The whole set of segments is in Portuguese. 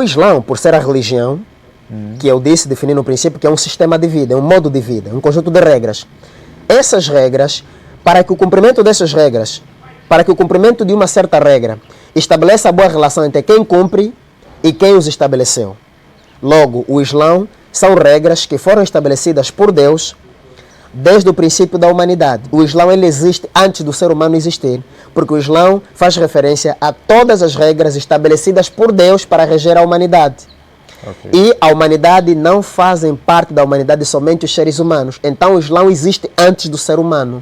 O Islã, por ser a religião, que eu disse, defini no princípio, que é um sistema de vida, é um modo de vida, um conjunto de regras. Essas regras, para que o cumprimento dessas regras, para que o cumprimento de uma certa regra estabeleça a boa relação entre quem cumpre e quem os estabeleceu. Logo, o Islã são regras que foram estabelecidas por Deus desde o princípio da humanidade. O Islã ele existe antes do ser humano existir, porque o Islã faz referência a todas as regras estabelecidas por Deus para reger a humanidade. Okay. E a humanidade não fazem parte da humanidade somente os seres humanos. Então o Islã existe antes do ser humano,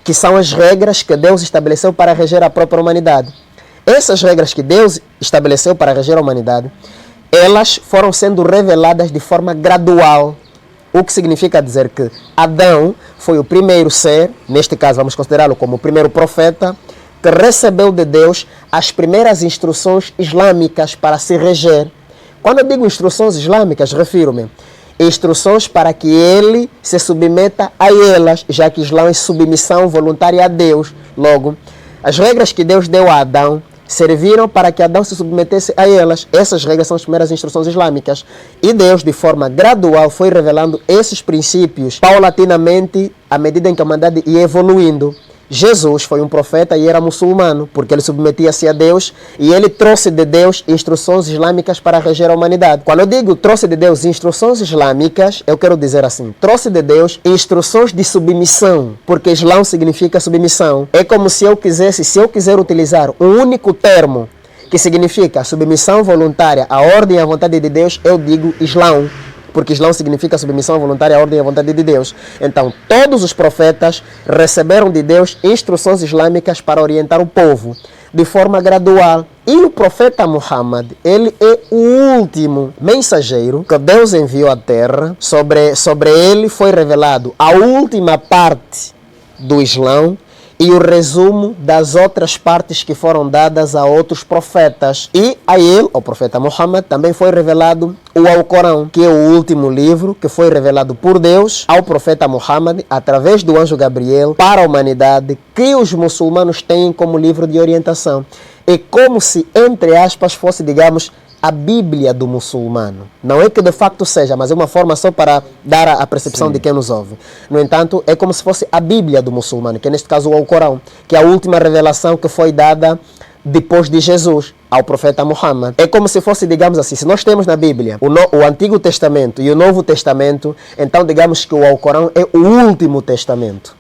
que são as regras que Deus estabeleceu para reger a própria humanidade. Essas regras que Deus estabeleceu para reger a humanidade, elas foram sendo reveladas de forma gradual. O que significa dizer que Adão foi o primeiro ser, neste caso vamos considerá-lo como o primeiro profeta, que recebeu de Deus as primeiras instruções islâmicas para se reger. Quando eu digo instruções islâmicas, refiro-me a instruções para que ele se submeta a elas, já que Islã é submissão voluntária a Deus. Logo, as regras que Deus deu a Adão serviram para que Adão se submetesse a elas. Essas regras são as primeiras instruções islâmicas. E Deus, de forma gradual, foi revelando esses princípios paulatinamente à medida em que a humanidade ia evoluindo. Jesus foi um profeta e era muçulmano, porque ele submetia-se a Deus e ele trouxe de Deus instruções islâmicas para reger a humanidade. Quando eu digo trouxe de Deus instruções islâmicas, eu quero dizer assim, trouxe de Deus instruções de submissão, porque Islã significa submissão. É como se eu quiser utilizar um único termo que significa submissão voluntária à ordem e à vontade de Deus, eu digo Islã. Porque Islã significa submissão voluntária à ordem e à vontade de Deus. Então, todos os profetas receberam de Deus instruções islâmicas para orientar o povo, de forma gradual. E o profeta Muhammad, ele é o último mensageiro que Deus enviou à terra. Sobre ele foi revelado a última parte do Islã e o resumo das outras partes que foram dadas a outros profetas. E a ele, ao profeta Muhammad, também foi revelado o Alcorão, que é o último livro que foi revelado por Deus ao profeta Muhammad, através do anjo Gabriel, para a humanidade, que os muçulmanos têm como livro de orientação. É como se, entre aspas, fosse, digamos, a Bíblia do muçulmano. Não é que de facto seja, mas é uma forma só para dar a percepção Sim. de quem nos ouve. No entanto, é como se fosse a Bíblia do muçulmano, que é neste caso o Alcorão, que é a última revelação que foi dada depois de Jesus ao profeta Muhammad. É como se fosse, digamos assim, se nós temos na Bíblia o Antigo Testamento e o Novo Testamento, então digamos que o Alcorão é o último testamento.